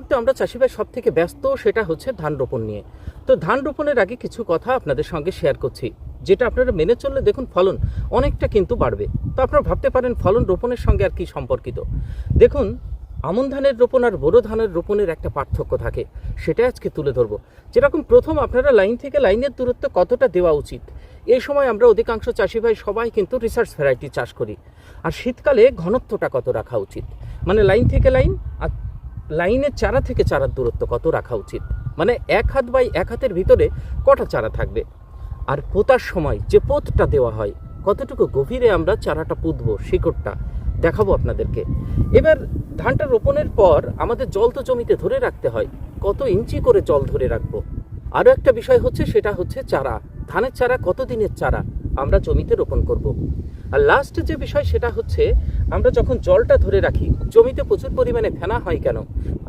মুহূর্তে আমরা চাষিভাই সব থেকে ব্যস্ত, সেটা হচ্ছে ধান রোপণ নিয়ে। তো ধান রোপণের আগে কিছু কথা আপনাদের সঙ্গে শেয়ার করছি, যেটা আপনারা মেনে চললে দেখুন ফলন অনেকটা কিন্তু বাড়বে। তো আপনারা ভাবতে পারেন ফলন রোপণের সঙ্গে আর কি সম্পর্কিত। দেখুন, আমন ধানের রোপণ আর বোরো ধানের রোপণের একটা পার্থক্য থাকে, সেটা আজকে তুলে ধরবো। যেরকম প্রথম আপনারা লাইন থেকে লাইনের দূরত্ব কতটা দেওয়া উচিত। এই সময় আমরা অধিকাংশ চাষিভাই সবাই কিন্তু রিসার্চ ভ্যারাইটি চাষ করি। আর শীতকালে ঘনত্বটা কত রাখা উচিত, মানে লাইন থেকে লাইন আর লাইনের চারা থেকে চারার দূরত্ব কত রাখা উচিত, মানে 1 হাত বাই 1 হাতের ভিতরে কটা চারা থাকবে। আর পোতার সময় যে পোতটা দেওয়া হয়, কতটুকু গভীরে আমরা চারাটা পুঁতবো, শিকড়টা দেখাবো আপনাদেরকে। এবার ধানটা রোপণের পর আমাদের জল তো জমিতে ধরে রাখতে হয়, কত ইঞ্চি করে জল ধরে রাখবো। আরও একটা বিষয় হচ্ছে, সেটা হচ্ছে চারা, ধানের চারা কত দিনের চারা আমরা জমিতে রোপণ করব। আর লাস্ট যে বিষয়, সেটা হচ্ছে আমরা যখন জলটা ধরে রাখি, জমিতে প্রচুর পরিমাণে ফেনা হয় কেন,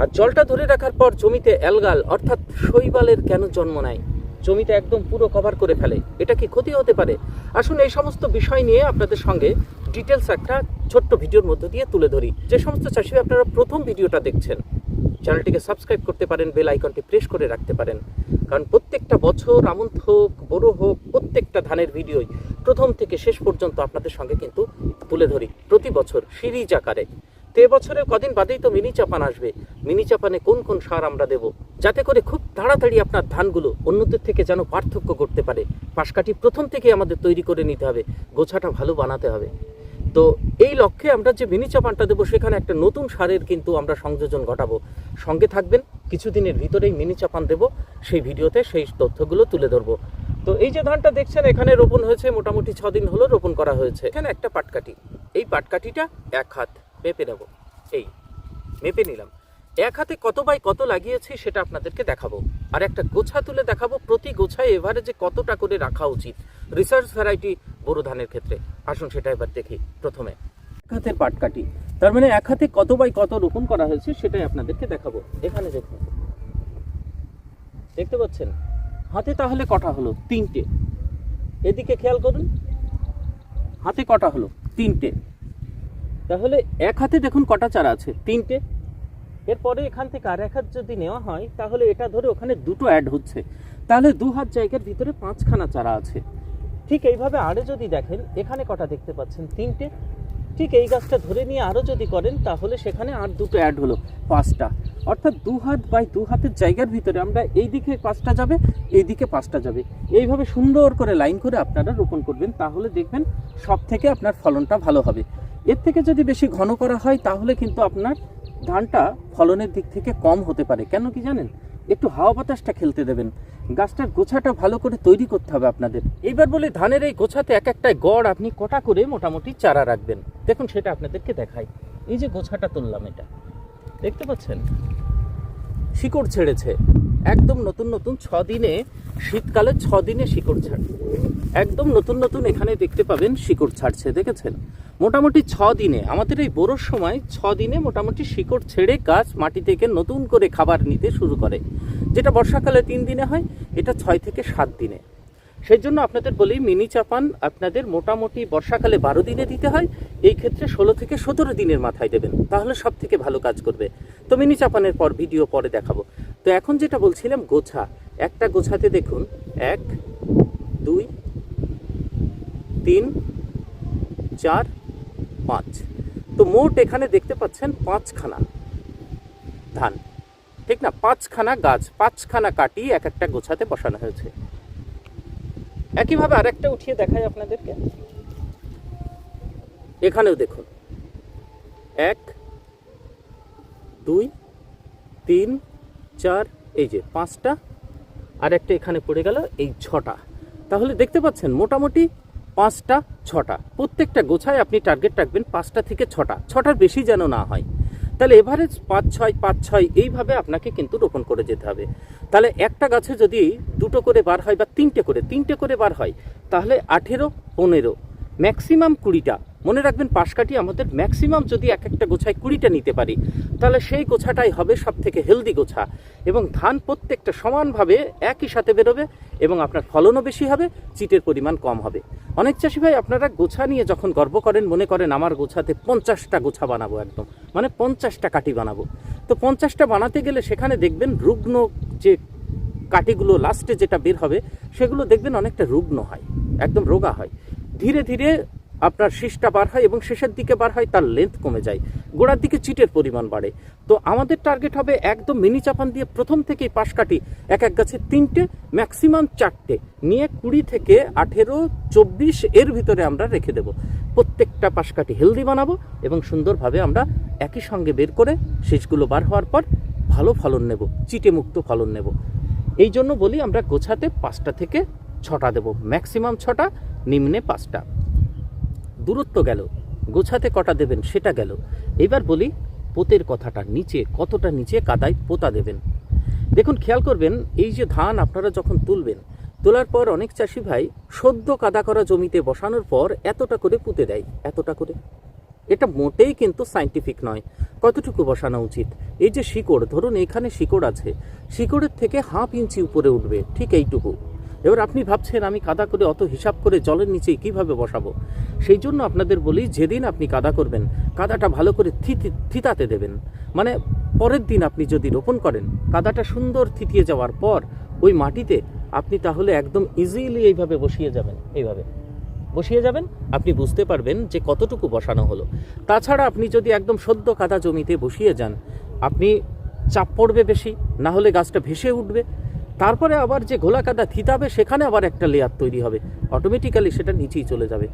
আর জলটা ধরে রাখার পর জমিতে অ্যালগাল অর্থাৎ শৈবালের কেন জন্ম নেয়, জমিতে একদম পুরো কভার করে ফেলে, এটা কি ক্ষতি হতে পারে? আসুন এই সমস্ত বিষয় নিয়ে আপনাদের সঙ্গে ডিটেলস একটা ছোট্ট ভিডিওর মধ্য দিয়ে তুলে ধরি। যে সমস্ত চাষি আপনারা প্রথম ভিডিওটা দেখছেন, চ্যানেলটিকে সাবস্ক্রাইব করতে পারেন, বেল আইকনটি প্রেস করে রাখতে পারেন, কারণ প্রত্যেকটা বছর আমন হোক বড় হোক প্রত্যেকটা ধানের ভিডিওই প্রথম থেকে শেষ পর্যন্ত আপনাদের সঙ্গে কিন্তু তুলে ধরি প্রতি বছর সিরিজ আকারে। তো এবছরের কদিন বাদেই তো মিনি চাপান আসবে। মিনি চাপানে কোন কোন সার আমরা দেব, যাতে করে খুব তাড়াতাড়ি আপনার ধানগুলো অন্যদের থেকে যেন পার্থক্য করতে পারে। পাশকাঠি প্রথম থেকে আমাদের তৈরি করে নিতে হবে, গোছাটা ভালো বানাতে হবে। তো এই লক্ষ্যে আমরা যে মিনি চাপানটা দেবো, সেখানে একটা নতুন সারের কিন্তু আমরা সংযোজন ঘটাবো। সঙ্গে থাকবেন, কিছুদিনের ভিতরেই মিনি চাপান দেবো, সেই ভিডিওতে সেই তথ্যগুলো তুলে ধরবো। তো এই যে ধানটা দেখছেন, এখানে রোপণ হয়েছে মোটামুটি 6 দিন হলো রোপণ করা হয়েছে। এখানে একটা পাটকাঠি, এই পাটকাঠিটা 1 হাত মেপে নেব, এই মেপে নিলাম। 1 হাতে কত বাই কত লাগিয়েছি সেটা আপনাদেরকে দেখাবো, আর একটা গোছা তুলে দেখাবো প্রতি গোছায় এভারেজে কতটা করে রাখা উচিত রিসার্চ ভ্যারাইটি বোরো ধানের ক্ষেত্রে। আসুন সেটা এবার দেখি। প্রথমে 1 হাতের পাটকাঠি, তার মানে 1 হাতে কত বাই কত রোপণ করা হয়েছে সেটাই আপনাদেরকে দেখাবো। এখানে দেখুন, দেখতে পাচ্ছেন হাতে তাহলে কটা হলো? 3টে। এদিকে খেয়াল করুন, হাতে কটা হলো? 3টে। তাহলে 1 হাতে দেখুন কটা চারা আছে? 3টে। এরপরে এখান থেকে আর 1 হাত যদি নেওয়া হয়, তাহলে এটা ধরে ওখানে 2টো অ্যাড হচ্ছে, তাহলে 2 হাত জায়গার ভিতরে 5খানা চারা আছে। ঠিক এইভাবে আরে যদি দেখেন, এখানে কটা দেখতে পাচ্ছেন? 3টে। ঠিক এই গাছটা ধরে নিয়ে আরও যদি করেন, তাহলে সেখানে আর 2টো অ্যাড হলো, 5টা। অর্থাৎ 2 হাত বাই 2 হাতের জায়গার ভিতরে আমরা এই দিকে 5টা যাবে, এই দিকে 5টা যাবে। এইভাবে সুন্দর করে লাইন করে আপনারা রোপণ করবেন, তাহলে দেখবেন সব থেকে আপনার ফলনটা ভালো হবে। এর থেকে যদি বেশি ঘন করা হয়, তাহলে কিন্তু আপনার ধানটা ফলনের দিক থেকে কম হতে পারে। কেন কি জানেন? একটু হাওয়া বাতাসটা খেলতে দেবেন, গাছটার গোছাটা ভালো করে তৈরি করতে হবে আপনাদের। এইবার বলি, ধানের এই গোছাতে এক একটায় গড় আপনি কটা করে মোটামুটি চারা রাখবেন। দেখুন সেটা আপনাদেরকে দেখাই। এই যে গোছাটা তুললাম, এটা দেখতে পাচ্ছেন শিকড় ছেড়েছে, একদম নতুন নতুন। 6 দিনে, শীতকালে 6 দিনে শিকড় ছাড়ে, একদম নতুন নতুন। এখানে দেখতে পাবেন শিকড় ছাড়ছে, দেখেছেন? মোটামুটি 6 দিনে, আমাদের এই বোরোর সময় 6 দিনে মোটামুটি শিকড় ছেড়ে গাছ মাটি থেকে নতুন করে খাবার নিতে শুরু করে। যেটা বর্ষাকালে 3 দিনে হয়, এটা 6 থেকে 7 দিনে। সেই জন্য আপনাদের বলি, মিনি চাপান আপনাদের মোটামুটি বর্ষাকালে 12 দিনে দিতে হয়, এই ক্ষেত্রে 16 থেকে 17 দিনের মাথায় দেবেন, তাহলে সব থেকে ভালো কাজ করবে। তো মিনি চাপানের পর ভিডিও পরে দেখাবো। তো এখন যেটা বলছিলাম, গোছা, একটা গোছাতে দেখুন 1 2 3 4 5, তো মোট এখানে দেখতে পাচ্ছেন 5খানা ধান, ঠিক না? 5খানা গাছ, 5খানা কাটি এক একটা গোছাতে বসানো হয়েছে। একইভাবে আরেকটা উঠিয়ে দেখাই আপনাদেরকে। এখানেও দেখুন 1 2 3 4, এই যে 5টা, আর একটা এখানে পড়ে গেল, এই 6টা। তাহলে দেখতে পাচ্ছেন মোটামুটি 5টা 6টা, প্রত্যেকটা গোছায় আপনি টার্গেট রাখবেন 5টা থেকে 6টা, 6টার বেশি যেন না হয়। তাহলে এভারেজ 5 6 5 6 এইভাবে আপনাকে কিন্তু রোপণ করে যেতে হবে। তাহলে একটা গাছে যদি 2টো করে বার হয় বা 3টে করে বার হয়, তাহলে 18 15 ম্যাক্সিমাম 20টা মনে রাখবেন পাশ কাটি আমাদের ম্যাক্সিমাম যদি এক একটা গোছায় 20টা নিতে পারি, তাহলে সেই গোছাটাই হবে সব থেকে হেলদি গোছা, এবং ধান প্রত্যেকটা সমানভাবে একই সাথে বেরোবে এবং আপনার ফলনও বেশি হবে, চিটের পরিমাণ কম হবে। অনেক চাষি ভাই আপনারা গোছা নিয়ে যখন গর্ব করেন, মনে করেন আমার গোছাতে 50টা গোছা বানাবো, একদম মানে 50টা কাটি বানাবো। তো 50টা বানাতে গেলে সেখানে দেখবেন রুগ্ন যে কাটিগুলো লাস্টে যেটা বের হবে সেগুলো দেখবেন অনেকটা রুগ্ন হয়, একদম রোগা হয়। ধীরে ধীরে আপনার শীষটা বার হয় এবং শেষের দিকে বার হয়, তার লেন্থ কমে যায়, গোড়ার দিকে চিটের পরিমাণ বাড়ে। তো আমাদের টার্গেট হবে একদম মিনি চাপান দিয়ে প্রথম থেকেই পাশ কাটি এক এক গাছে 3টে, ম্যাক্সিমাম 4টে নিয়ে 20 থেকে 18, 24 এর ভিতরে আমরা রেখে দেব। প্রত্যেকটা পাশ কাটি হেলদি বানাবো এবং সুন্দরভাবে আমরা একই সঙ্গে বের করে শীষগুলো বার হওয়ার পর ভালো ফলন নেব, চিটে মুক্ত ফলন নেব। এই জন্য বলি আমরা গোছাতে 5টা থেকে 6টা দেব, ম্যাক্সিমাম 6টা, নিম্নে 5টা। দূরত্ব গেল, গোছাতে কটা দেবেন সেটা গেল। এবার বলি পোতের কথাটা, নিচে কতটা নিচে কাদায় পোতা দেবেন। দেখুন খেয়াল করবেন, এই যে ধান আপনারা যখন তুলবেন, তোলার পর অনেক চাষি ভাই সদ্য কাদা করা জমিতে বসানোর পর এতটা করে পুঁতে দেয়, এতটা করে। এটা মোটেই কিন্তু সায়েন্টিফিক নয়। কতটুকু বসানো উচিত? এই যে শিকড়, ধরুন এখানে শিকড় আছে, শিকড়ের থেকে 1/2 ইঞ্চি উপরে উঠবে, ঠিক এইটুকু। এবার আপনি ভাবছেন আমি কাদা করে অত হিসাব করে জলের নিচে কিভাবে বসাবো? সেই জন্য আপনাদের বলি, যেদিন আপনি কাদা করবেন কাদাটা ভালো করে থিতাতে দেবেন। মানে পরের দিন আপনি যদি রোপণ করেন, কাদাটা সুন্দর থিতিয়ে যাওয়ার পর ওই মাটিতে আপনি তাহলে একদম ইজিলি এইভাবে বসিয়ে যাবেন, এইভাবে বসিয়ে যাবেন, আপনি বুঝতে পারবেন যে কতটুকু বসানো হলো। তাছাড়া আপনি যদি একদম সদ্য কাদা জমিতে বসিয়ে যান, আপনি চাপ পড়বে বেশি, না হলে গাছটা ভেসে উঠবে। তারপরে আবার যে ঘোলা কাদা থিতাবে সেখানে আবার একটা লেয়ার তৈরি হবে, অটোমেটিক্যালি সেটা নিচেই চলে যাবে।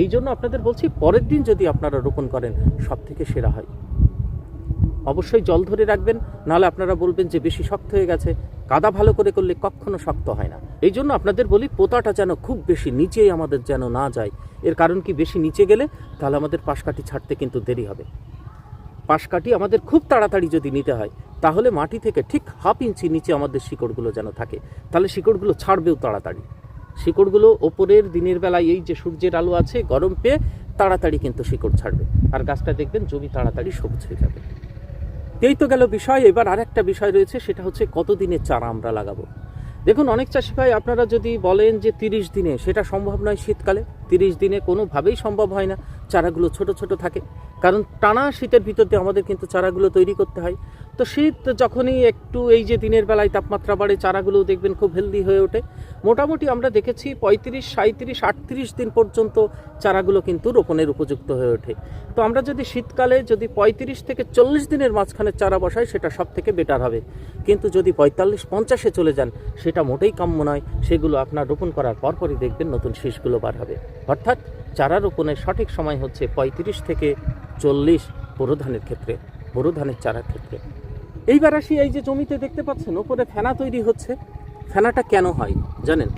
এই জন্য আপনাদের বলছি, পরের দিন যদি আপনারা রোপণ করেন সব থেকে সেরা হয়। অবশ্যই জল ধরে রাখবেন, নাহলে আপনারা বলবেন যে বেশি শক্ত হয়ে গেছে। কাদা ভালো করে করলে কখনো শক্ত হয় না। এই জন্য আপনাদের বলি পোতাটা যেন খুব বেশি নিচেই আমাদের যেন না যায়। এর কারণ কি, বেশি নিচে গেলে তাহলে আমাদের পাশ কাটি ছাড়তে কিন্তু দেরি হবে। পাশ কাটি আমাদের খুব তাড়াতাড়ি যদি নিতে হয়, তাহলে মাটি থেকে ঠিক 1/2 ইঞ্চি নিচে আমাদের শিকড়গুলো যেন থাকে, তাহলে শিকড়গুলো ছাড়বেও তাড়াতাড়ি। শিকড়গুলো ওপরের দিনের বেলায় এই যে সূর্যের আলো আছে, গরম পেয়ে তাড়াতাড়ি কিন্তু শিকড় ছাড়বে, আর গাছটা দেখবেন জমি তাড়াতাড়ি সবুজ হয়ে যাবে। এই তো গেল বিষয়। এবার আরেকটা বিষয় রয়েছে, সেটা হচ্ছে কতদিনের চারা আমরা লাগাবো। দেখুন অনেক চাষি ভাই আপনারা যদি বলেন যে 30 দিনে, সেটা সম্ভব নয়। শীতকালে 30 দিনে কোনোভাবেই সম্ভব হয় না, চারাগুলো ছোট ছোট থাকে। কারণ টানা শীতের ভিতর দিয়ে আমাদের কিন্তু চারাগুলো তৈরি করতে হয়। তো শীত যখনই একটু এই যে দিনের বেলায় তাপমাত্রা বাড়ে, চারাগুলো দেখবেন খুব হেলদি হয়ে ওঠে। মোটামুটি আমরা দেখেছি 35, 37, 38 দিন পর্যন্ত চারাগুলো কিন্তু রোপণের উপযুক্ত হয়ে ওঠে। তো আমরা যদি শীতকালে যদি 35 থেকে 40 দিনের মাঝখানে চারা বসাই, সেটা সব থেকে বেটার হবে। কিন্তু যদি 45-50-এ চলে যান, সেটা মোটেই কাম্য নয়। সেগুলো আপনার রোপণ করার পরপরই দেখবেন নতুন শীষগুলো বার হবে। অর্থাৎ চারা রোপণের সঠিক সময় হচ্ছে 35 থেকে 40 বোরো ধানের ক্ষেত্রে, বোরো ধানের চারার ক্ষেত্রে। এইবার আসি, এই যে জমিতে দেখতে পাচ্ছেন ওপরে ফেনা তৈরি হচ্ছে। ফেনাটা কেন হয় জানেন?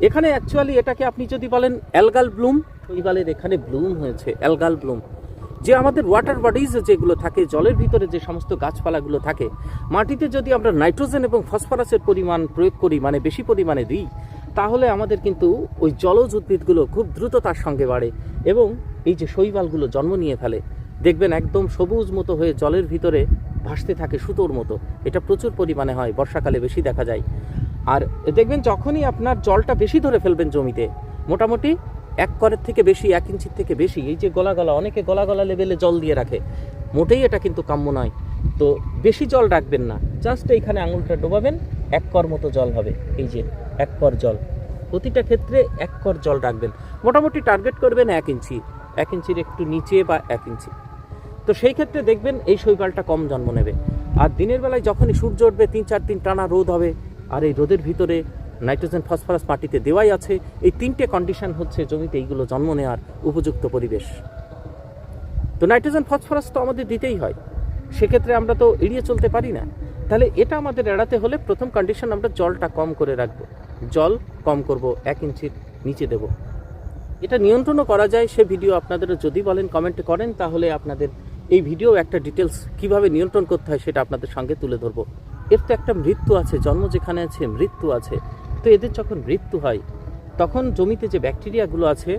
এখানে অ্যাকচুয়ালি এটাকে আপনি যদি বলেন অ্যালগাল ব্লুম, শৈবালের এখানে ব্লুম হয়েছে, অ্যালগাল ব্লুম। যে আমাদের ওয়াটার বডিজ যেগুলো থাকে, জলের ভিতরে যে সমস্ত গাছপালাগুলো থাকে, মাটিতে যদি আমরা নাইট্রোজেন এবং ফসফরাসের পরিমাণ প্রয়োগ করি, মানে বেশি পরিমাণে দিই, তাহলে আমাদের কিন্তু ওই জলজ উদ্ভিদগুলো খুব দ্রুততার সঙ্গে বাড়ে এবং এই যে শৈবালগুলো জন্ম নিয়ে ফেলে। দেখবেন একদম সবুজ মতো হয়ে জলের ভিতরে ভাসতে থাকে সুতোর মতো। এটা প্রচুর পরিমাণে হয়, বর্ষাকালে বেশি দেখা যায়। আর দেখবেন যখনই আপনার জলটা বেশি ধরে ফেলবেন জমিতে, মোটামুটি 1 করের থেকে বেশি, 1 ইঞ্চির থেকে বেশি, এই যে গলা গলা, অনেকে গলা গলা লেভেলে জল দিয়ে রাখে, মোটেই এটা কিন্তু কাম্য নয়। তো বেশি জল রাখবেন না, জাস্ট এইখানে আঙুলটা ডোবাবেন, 1 কর মতো জল হবে। এই যে 1 কর জল, প্রতিটা ক্ষেত্রে 1 কর জল রাখবেন। মোটামুটি টার্গেট করবেন 1 ইঞ্চি, 1 ইঞ্চির একটু নিচে বা 1 ইঞ্চি। তো সেই ক্ষেত্রে দেখবেন এই শৈবালটা কম জন্ম নেবে। আর দিনের বেলায় যখনই সূর্য উঠবে, 3-4 দিন টানা রোদ হবে, আর এই রোদের ভিতরে নাইট্রোজেন ফসফরাস মাটিতে দেওয়াই আছে। এই 3টে কন্ডিশন হচ্ছে জমিতে এইগুলো জন্ম নেওয়ার উপযুক্ত পরিবেশ। তো নাইট্রোজেন ফসফরাস তো আমাদের দিতেই হয়, সেক্ষেত্রে আমরা তো এড়িয়ে চলতে পারি না। তাহলে এটা আমাদের এড়াতে হলে প্রথম কন্ডিশন, আমরা জলটা কম করে রাখবো, জল কম করব, 1 ইঞ্চির নিচে দেব। এটা নিয়ন্ত্রণও করা যায়, সে ভিডিও আপনাদের যদি বলেন কমেন্টে করেন, তাহলে আপনাদের এই ভিডিও একটা ডিটেলস কিভাবে নিয়ন্ত্রণ করতে হয় সেটা আপনাদের সঙ্গে তুলে ধরবো। এর তো একটা মৃত্যু আছে, জন্ম যেখানে আছে মৃত্যু আছে। তো এদের যখন মৃত্যু হয়, তখন জমিতে যে ব্যাকটেরিয়াগুলো আছে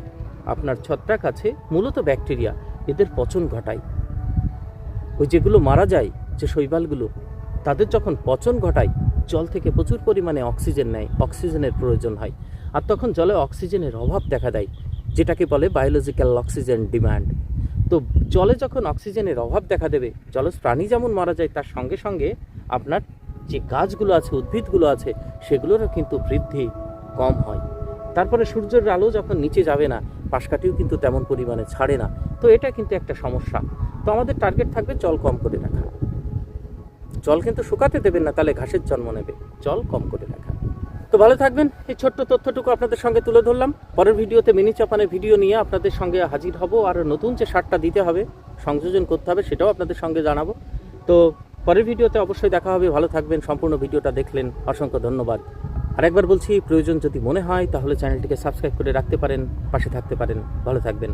আপনার ছত্রাক আছে, মূলত ব্যাকটেরিয়া, এদের পচন ঘটায়। ওই যেগুলো মারা যায়, যে শৈবালগুলো, তাদের যখন পচন ঘটায়, জল থেকে প্রচুর পরিমাণে অক্সিজেন নেয়, অক্সিজেনের প্রয়োজন হয়, আর তখন জলে অক্সিজেনের অভাব দেখা দেয়, যেটাকে বলে বায়োলজিক্যাল অক্সিজেন ডিমান্ড। তো জলে যখন অক্সিজেনের অভাব দেখা দেবে, জলজ প্রাণী যেমন মারা যায়, তার সঙ্গে সঙ্গে আপনার যে গাছগুলো আছে, উদ্ভিদগুলো আছে, সেগুলোরও কিন্তু বৃদ্ধি কম হয়। তারপরে সূর্যের আলো যখন নিচে যাবে না, পাশকাঠিও কিন্তু তেমন পরিমাণে ছাড়ে না। তো এটা কিন্তু একটা সমস্যা। তো আমাদের টার্গেট থাকবে জল কম করে রাখা। জল কিন্তু শুকাতে দেবেন না, তাহলে ঘাসের জন্ম নেবে। জল কম করে রাখা। তো ভালো থাকবেন। এই ছোট্ট তথ্যটুকু আপনাদের সঙ্গে তুলে ধরলাম। পরের ভিডিওতে মিনি চাপানের ভিডিও নিয়ে আপনাদের সঙ্গে হাজির হব। আর নতুন যে সারটা দিতে হবে, সংযোজন করতে হবে, সেটাও আপনাদের সঙ্গে জানাবো। তো পরের ভিডিওতে অবশ্যই দেখা হবে। ভালো থাকবেন। সম্পূর্ণ ভিডিওটা দেখলেন, অসংখ্য ধন্যবাদ। আরেকবার বলছি, প্রয়োজন যদি মনে হয় তাহলে চ্যানেলটিকে সাবস্ক্রাইব করে রাখতে পারেন, পাশে থাকতে পারেন। ভালো থাকবেন।